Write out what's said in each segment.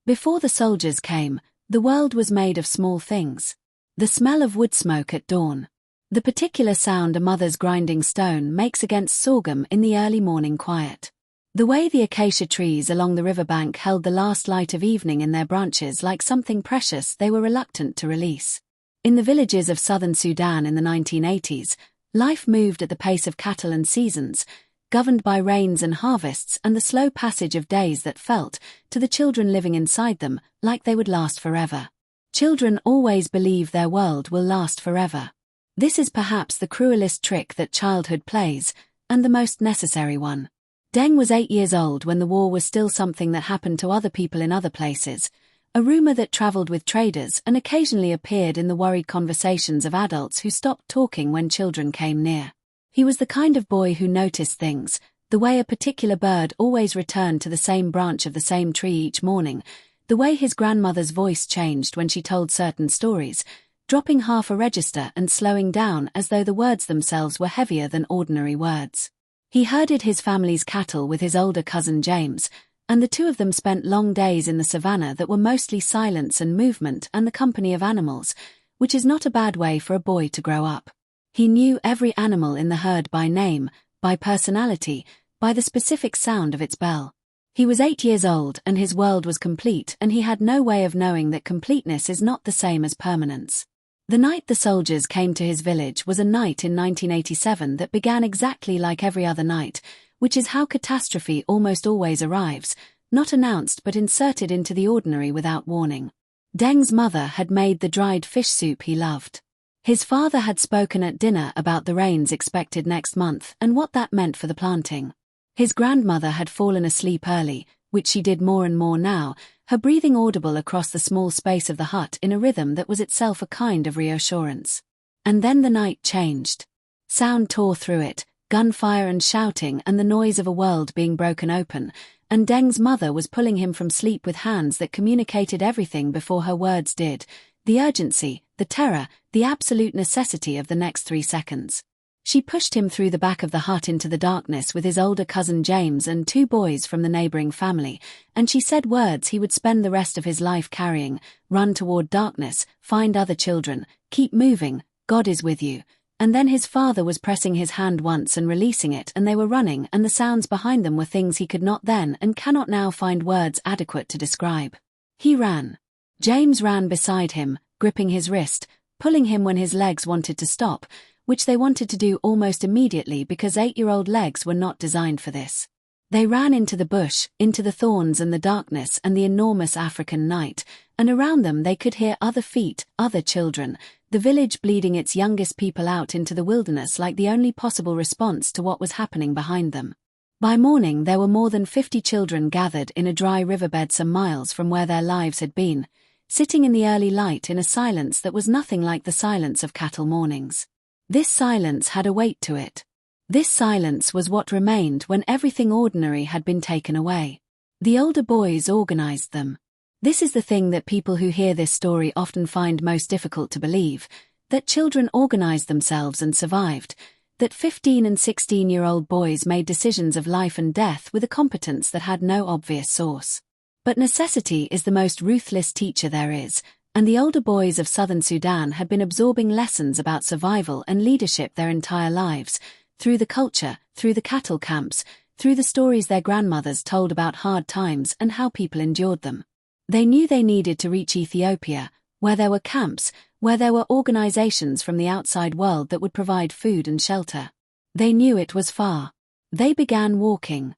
Before the soldiers came, the world was made of small things. The smell of wood smoke at dawn. The particular sound a mother's grinding stone makes against sorghum in the early morning quiet. The way the acacia trees along the riverbank held the last light of evening in their branches like something precious they were reluctant to release. In the villages of southern Sudan in the 1980s, life moved at the pace of cattle and seasons, governed by rains and harvests and the slow passage of days that felt, to the children living inside them, like they would last forever. Children always believe their world will last forever. This is perhaps the cruelest trick that childhood plays, and the most necessary one. Deng was 8 years old when the war was still something that happened to other people in other places, a rumor that traveled with traders and occasionally appeared in the worried conversations of adults who stopped talking when children came near. He was the kind of boy who noticed things, the way a particular bird always returned to the same branch of the same tree each morning, the way his grandmother's voice changed when she told certain stories, dropping half a register and slowing down as though the words themselves were heavier than ordinary words. He herded his family's cattle with his older cousin James, and the two of them spent long days in the savannah that were mostly silence and movement and the company of animals, which is not a bad way for a boy to grow up. He knew every animal in the herd by name, by personality, by the specific sound of its bell. He was 8 years old and his world was complete, and he had no way of knowing that completeness is not the same as permanence. The night the soldiers came to his village was a night in 1987 that began exactly like every other night, which is how catastrophe almost always arrives, not announced but inserted into the ordinary without warning. Deng's mother had made the dried fish soup he loved. His father had spoken at dinner about the rains expected next month and what that meant for the planting. His grandmother had fallen asleep early, which she did more and more now, her breathing audible across the small space of the hut in a rhythm that was itself a kind of reassurance. And then the night changed. Sound tore through it, gunfire and shouting and the noise of a world being broken open, and Deng's mother was pulling him from sleep with hands that communicated everything before her words did, the urgency, the terror, the absolute necessity of the next 3 seconds. She pushed him through the back of the hut into the darkness with his older cousin James and 2 boys from the neighboring family, and she said words he would spend the rest of his life carrying: run toward darkness, find other children, keep moving, God is with you. And then his father was pressing his hand once and releasing it, and they were running, and the sounds behind them were things he could not then and cannot now find words adequate to describe. He ran. James ran beside him, gripping his wrist, pulling him when his legs wanted to stop, which they wanted to do almost immediately because 8-year-old legs were not designed for this. They ran into the bush, into the thorns and the darkness and the enormous African night, and around them they could hear other feet, other children, the village bleeding its youngest people out into the wilderness like the only possible response to what was happening behind them. By morning there were more than 50 children gathered in a dry riverbed some miles from where their lives had been, sitting in the early light in a silence that was nothing like the silence of cattle mornings. This silence had a weight to it. This silence was what remained when everything ordinary had been taken away. The older boys organized them. This is the thing that people who hear this story often find most difficult to believe, that children organized themselves and survived, that 15 and 16-year-old boys made decisions of life and death with a competence that had no obvious source. But necessity is the most ruthless teacher there is, and the older boys of southern Sudan had been absorbing lessons about survival and leadership their entire lives, through the culture, through the cattle camps, through the stories their grandmothers told about hard times and how people endured them. They knew they needed to reach Ethiopia, where there were camps, where there were organizations from the outside world that would provide food and shelter. They knew it was far. They began walking.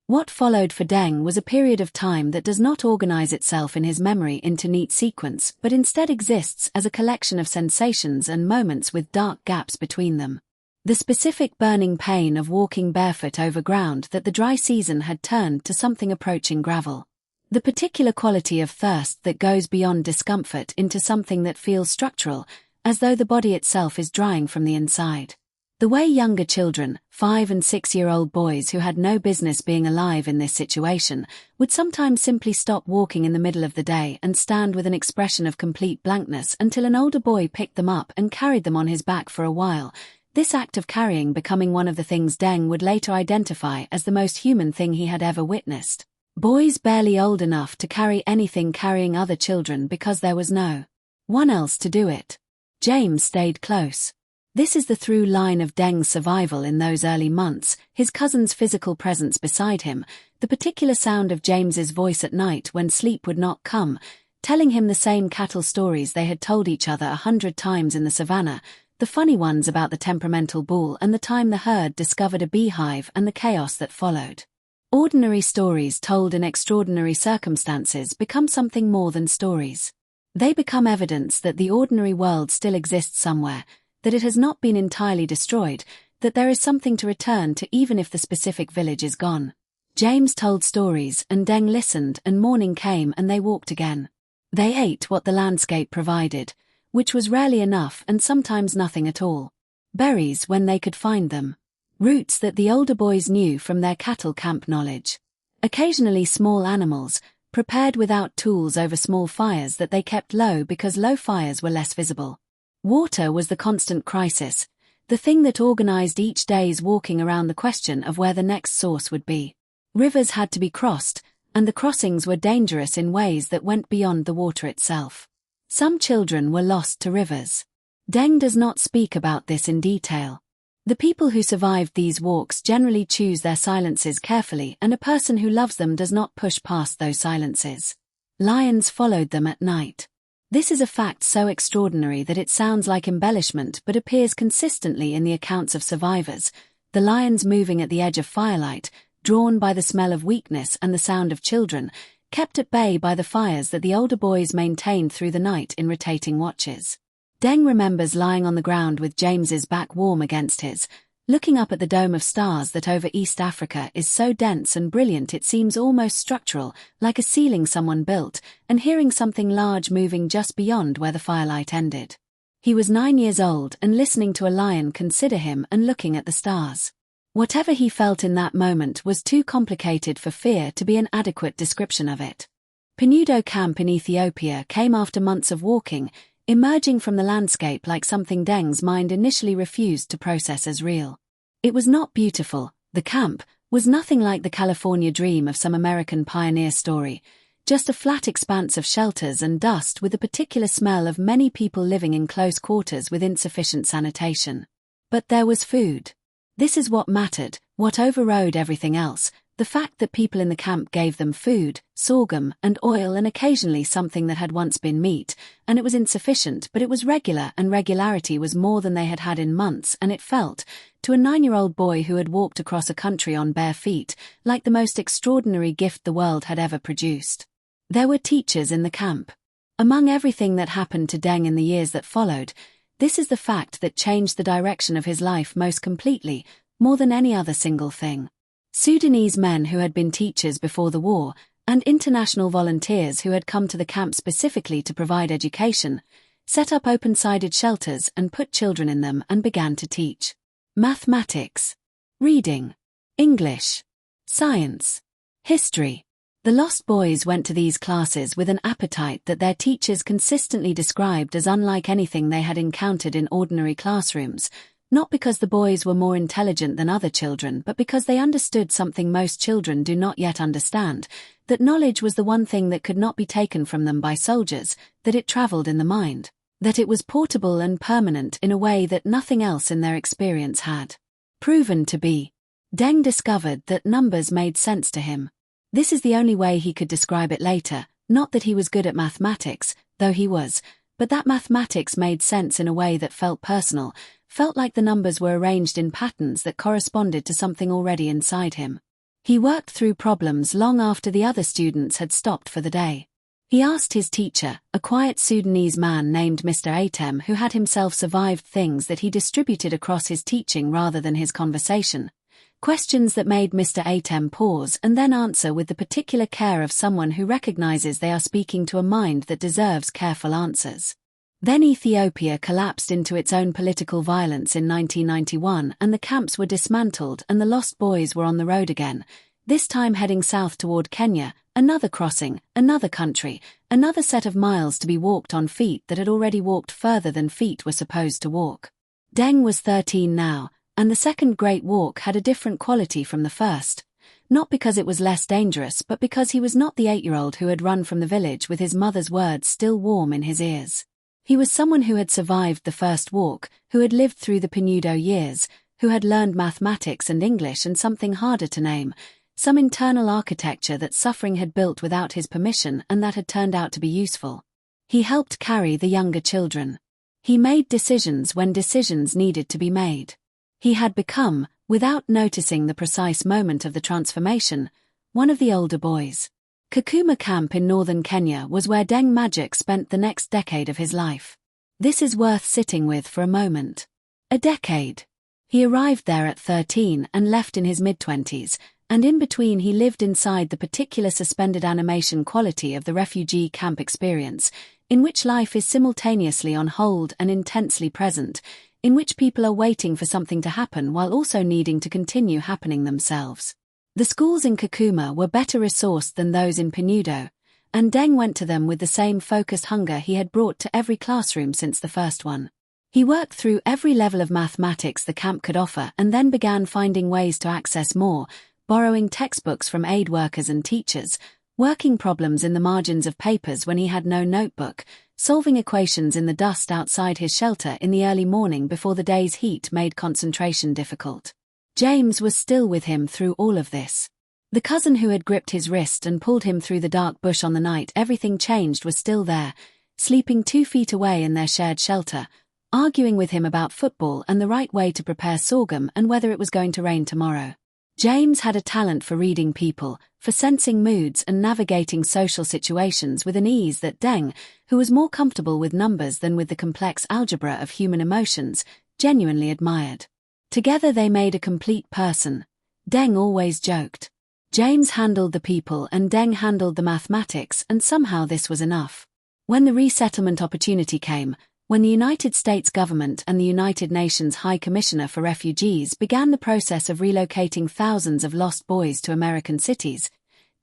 What followed for Deng was a period of time that does not organize itself in his memory into neat sequence, but instead exists as a collection of sensations and moments with dark gaps between them. The specific burning pain of walking barefoot over ground that the dry season had turned to something approaching gravel. The particular quality of thirst that goes beyond discomfort into something that feels structural, as though the body itself is drying from the inside. The way younger children, 5- and 6-year-old boys who had no business being alive in this situation, would sometimes simply stop walking in the middle of the day and stand with an expression of complete blankness until an older boy picked them up and carried them on his back for a while, this act of carrying becoming one of the things Deng would later identify as the most human thing he had ever witnessed. Boys barely old enough to carry anything carrying other children because there was no one else to do it. James stayed close. This is the through line of Deng's survival in those early months, his cousin's physical presence beside him, the particular sound of James's voice at night when sleep would not come, telling him the same cattle stories they had told each other 100 times in the savannah, the funny ones about the temperamental bull and the time the herd discovered a beehive and the chaos that followed. Ordinary stories told in extraordinary circumstances become something more than stories. They become evidence that the ordinary world still exists somewhere, that it has not been entirely destroyed, that there is something to return to even if the specific village is gone. James told stories and Deng listened, and morning came and they walked again. They ate what the landscape provided, which was rarely enough and sometimes nothing at all. Berries when they could find them. Roots that the older boys knew from their cattle camp knowledge. Occasionally small animals, prepared without tools over small fires that they kept low because low fires were less visible. Water was the constant crisis, the thing that organized each day's walking around the question of where the next source would be. Rivers had to be crossed, and the crossings were dangerous in ways that went beyond the water itself. Some children were lost to rivers. Deng does not speak about this in detail. The people who survived these walks generally choose their silences carefully, and a person who loves them does not push past those silences. Lions followed them at night. This is a fact so extraordinary that it sounds like embellishment but appears consistently in the accounts of survivors, the lions moving at the edge of firelight, drawn by the smell of weakness and the sound of children, kept at bay by the fires that the older boys maintained through the night in rotating watches. Deng remembers lying on the ground with James's back warm against his, looking up at the dome of stars that over East Africa is so dense and brilliant it seems almost structural, like a ceiling someone built, and hearing something large moving just beyond where the firelight ended. He was 9 years old and listening to a lion consider him and looking at the stars. Whatever he felt in that moment was too complicated for fear to be an adequate description of it. Penudo Camp in Ethiopia came after months of walking, emerging from the landscape like something Deng's mind initially refused to process as real. It was not beautiful, the camp was nothing like the California dream of some American pioneer story, just a flat expanse of shelters and dust with a particular smell of many people living in close quarters with insufficient sanitation. But there was food. This is what mattered, what overrode everything else, the fact that people in the camp gave them food, sorghum and oil and occasionally something that had once been meat, and it was insufficient but it was regular, and regularity was more than they had had in months, and it felt, to a 9-year-old boy who had walked across a country on bare feet, like the most extraordinary gift the world had ever produced. There were teachers in the camp. Among everything that happened to Deng in the years that followed, this is the fact that changed the direction of his life most completely, more than any other single thing. Sudanese men who had been teachers before the war, and international volunteers who had come to the camp specifically to provide education, set up open-sided shelters and put children in them and began to teach mathematics, reading, English, science, history. The Lost Boys went to these classes with an appetite that their teachers consistently described as unlike anything they had encountered in ordinary classrooms, not because the boys were more intelligent than other children but because they understood something most children do not yet understand, that knowledge was the one thing that could not be taken from them by soldiers, that it traveled in the mind, that it was portable and permanent in a way that nothing else in their experience had proven to be. Deng discovered that numbers made sense to him. This is the only way he could describe it later, not that he was good at mathematics, though he was, but that mathematics made sense in a way that felt personal, felt like the numbers were arranged in patterns that corresponded to something already inside him. He worked through problems long after the other students had stopped for the day. He asked his teacher, a quiet Sudanese man named Mr. Atem who had himself survived things that he distributed across his teaching rather than his conversation, questions that made Mr. Atem pause and then answer with the particular care of someone who recognizes they are speaking to a mind that deserves careful answers. Then Ethiopia collapsed into its own political violence in 1991 and the camps were dismantled and the Lost Boys were on the road again, this time heading south toward Kenya, another crossing, another country, another set of miles to be walked on feet that had already walked further than feet were supposed to walk. Deng was 13 now, and the second Great Walk had a different quality from the first. Not because it was less dangerous, but because he was not the 8-year-old who had run from the village with his mother's words still warm in his ears. He was someone who had survived the first walk, who had lived through the Penudo years, who had learned mathematics and English and something harder to name, some internal architecture that suffering had built without his permission and that had turned out to be useful. He helped carry the younger children. He made decisions when decisions needed to be made. He had become, without noticing the precise moment of the transformation, one of the older boys. Kakuma Camp in northern Kenya was where Deng Magic spent the next decade of his life. This is worth sitting with for a moment. A decade. He arrived there at 13 and left in his mid-20s, and in between he lived inside the particular suspended animation quality of the refugee camp experience, in which life is simultaneously on hold and intensely present, in which people are waiting for something to happen while also needing to continue happening themselves. The schools in Kakuma were better resourced than those in Penudo, and Deng went to them with the same focused hunger he had brought to every classroom since the first one. He worked through every level of mathematics the camp could offer and then began finding ways to access more, borrowing textbooks from aid workers and teachers, working problems in the margins of papers when he had no notebook, solving equations in the dust outside his shelter in the early morning before the day's heat made concentration difficult. James was still with him through all of this. The cousin who had gripped his wrist and pulled him through the dark bush on the night everything changed was still there, sleeping 2 feet away in their shared shelter, arguing with him about football and the right way to prepare sorghum and whether it was going to rain tomorrow. James had a talent for reading people, for sensing moods and navigating social situations with an ease that Deng, who was more comfortable with numbers than with the complex algebra of human emotions, genuinely admired. Together they made a complete person. Deng always joked. James handled the people and Deng handled the mathematics, and somehow this was enough. When the resettlement opportunity came, when the United States government and the United Nations High Commissioner for Refugees began the process of relocating thousands of lost boys to American cities,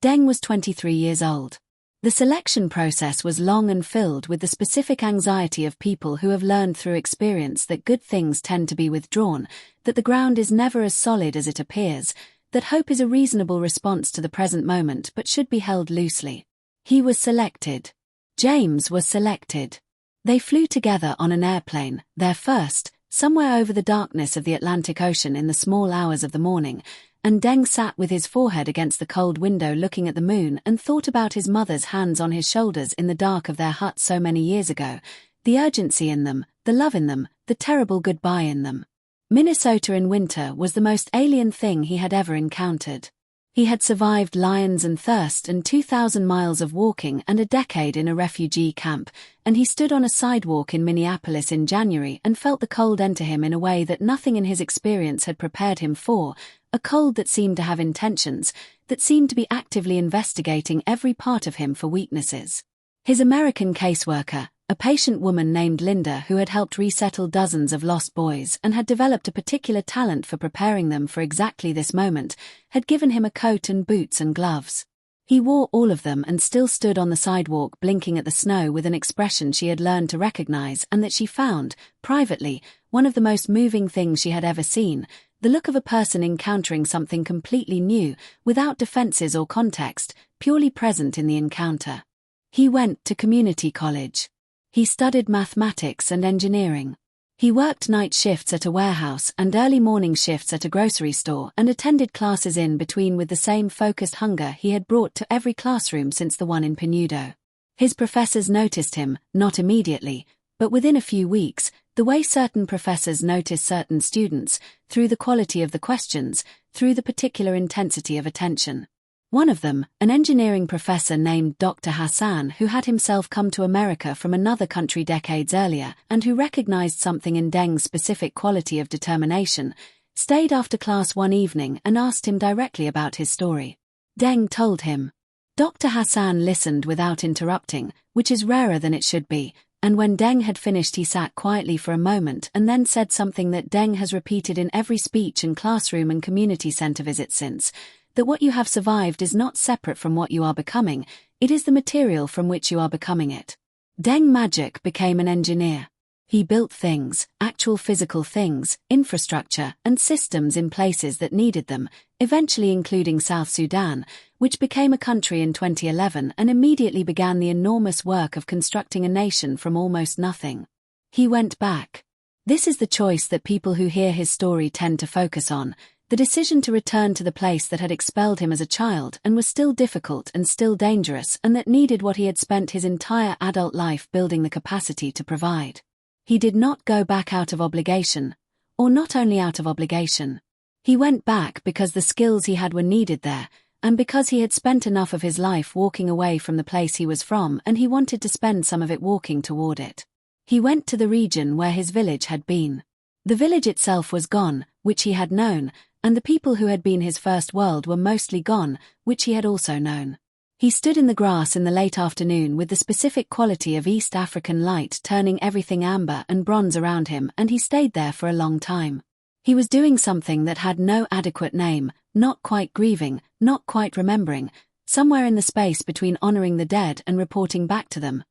Deng was 23 years old. The selection process was long and filled with the specific anxiety of people who have learned through experience that good things tend to be withdrawn, that the ground is never as solid as it appears, that hope is a reasonable response to the present moment but should be held loosely. He was selected. James was selected. They flew together on an airplane, their first, somewhere over the darkness of the Atlantic Ocean in the small hours of the morning, and Deng sat with his forehead against the cold window looking at the moon and thought about his mother's hands on his shoulders in the dark of their hut so many years ago, the urgency in them, the love in them, the terrible goodbye in them. Minnesota in winter was the most alien thing he had ever encountered. He had survived lions and thirst and 2,000 miles of walking and a decade in a refugee camp, and he stood on a sidewalk in Minneapolis in January and felt the cold enter him in a way that nothing in his experience had prepared him for, a cold that seemed to have intentions, that seemed to be actively investigating every part of him for weaknesses. His American caseworker, a patient woman named Linda who had helped resettle dozens of lost boys and had developed a particular talent for preparing them for exactly this moment, had given him a coat and boots and gloves. He wore all of them and still stood on the sidewalk blinking at the snow with an expression she had learned to recognize and that she found, privately, one of the most moving things she had ever seen, the look of a person encountering something completely new, without defenses or context, purely present in the encounter. He went to community college. He studied mathematics and engineering. He worked night shifts at a warehouse and early morning shifts at a grocery store and attended classes in between with the same focused hunger he had brought to every classroom since the one in Penudo. His professors noticed him, not immediately, but within a few weeks, the way certain professors notice certain students, through the quality of the questions, through the particular intensity of attention. One of them, an engineering professor named Dr. Hassan, who had himself come to America from another country decades earlier and who recognized something in Deng's specific quality of determination, stayed after class one evening and asked him directly about his story. Deng told him. Dr. Hassan listened without interrupting, which is rarer than it should be, and when Deng had finished he sat quietly for a moment and then said something that Deng has repeated in every speech and classroom and community center visit since, that what you have survived is not separate from what you are becoming, it is the material from which you are becoming it. Deng Magic became an engineer. He built things, actual physical things, infrastructure, and systems in places that needed them, eventually including South Sudan, which became a country in 2011 and immediately began the enormous work of constructing a nation from almost nothing. He went back. This is the choice that people who hear his story tend to focus on, the decision to return to the place that had expelled him as a child and was still difficult and still dangerous and that needed what he had spent his entire adult life building the capacity to provide. He did not go back out of obligation, or not only out of obligation. He went back because the skills he had were needed there, and because he had spent enough of his life walking away from the place he was from and he wanted to spend some of it walking toward it. He went to the region where his village had been. The village itself was gone, which he had known, and the people who had been his first world were mostly gone, which he had also known. He stood in the grass in the late afternoon with the specific quality of East African light turning everything amber and bronze around him, and he stayed there for a long time. He was doing something that had no adequate name, not quite grieving, not quite remembering, somewhere in the space between honoring the dead and reporting back to them,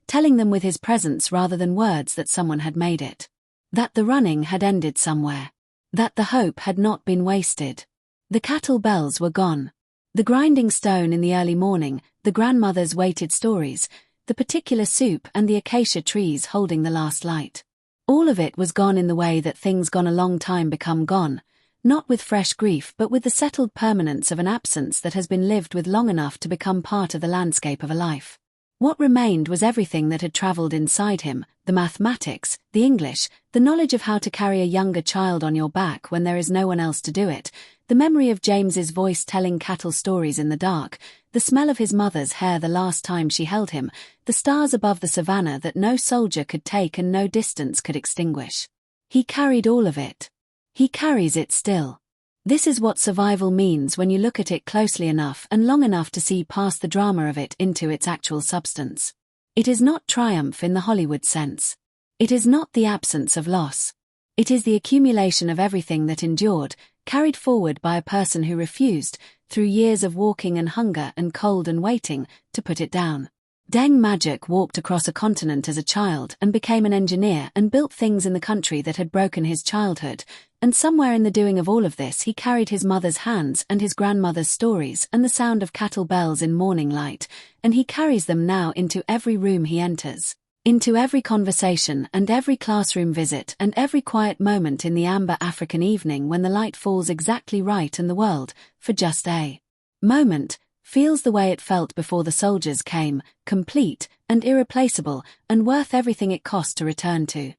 telling them with his presence rather than words that someone had made it. That the running had ended somewhere. That the hope had not been wasted. The cattle bells were gone. The grinding stone in the early morning, the grandmother's weighted stories, the particular soup and the acacia trees holding the last light. All of it was gone in the way that things gone a long time become gone, not with fresh grief but with the settled permanence of an absence that has been lived with long enough to become part of the landscape of a life. What remained was everything that had traveled inside him, the mathematics, the English, the knowledge of how to carry a younger child on your back when there is no one else to do it, the memory of James's voice telling cattle stories in the dark, the smell of his mother's hair the last time she held him, the stars above the savannah that no soldier could take and no distance could extinguish. He carried all of it. He carries it still. This is what survival means when you look at it closely enough and long enough to see past the drama of it into its actual substance. It is not triumph in the Hollywood sense. It is not the absence of loss. It is the accumulation of everything that endured, carried forward by a person who refused, through years of walking and hunger and cold and waiting, to put it down. Deng Magic walked across a continent as a child and became an engineer and built things in the country that had broken his childhood, and somewhere in the doing of all of this he carried his mother's hands and his grandmother's stories and the sound of cattle bells in morning light, and he carries them now into every room he enters, into every conversation and every classroom visit and every quiet moment in the amber African evening when the light falls exactly right and the world, for just a moment, feels the way it felt before the soldiers came, complete and irreplaceable and worth everything it cost to return to.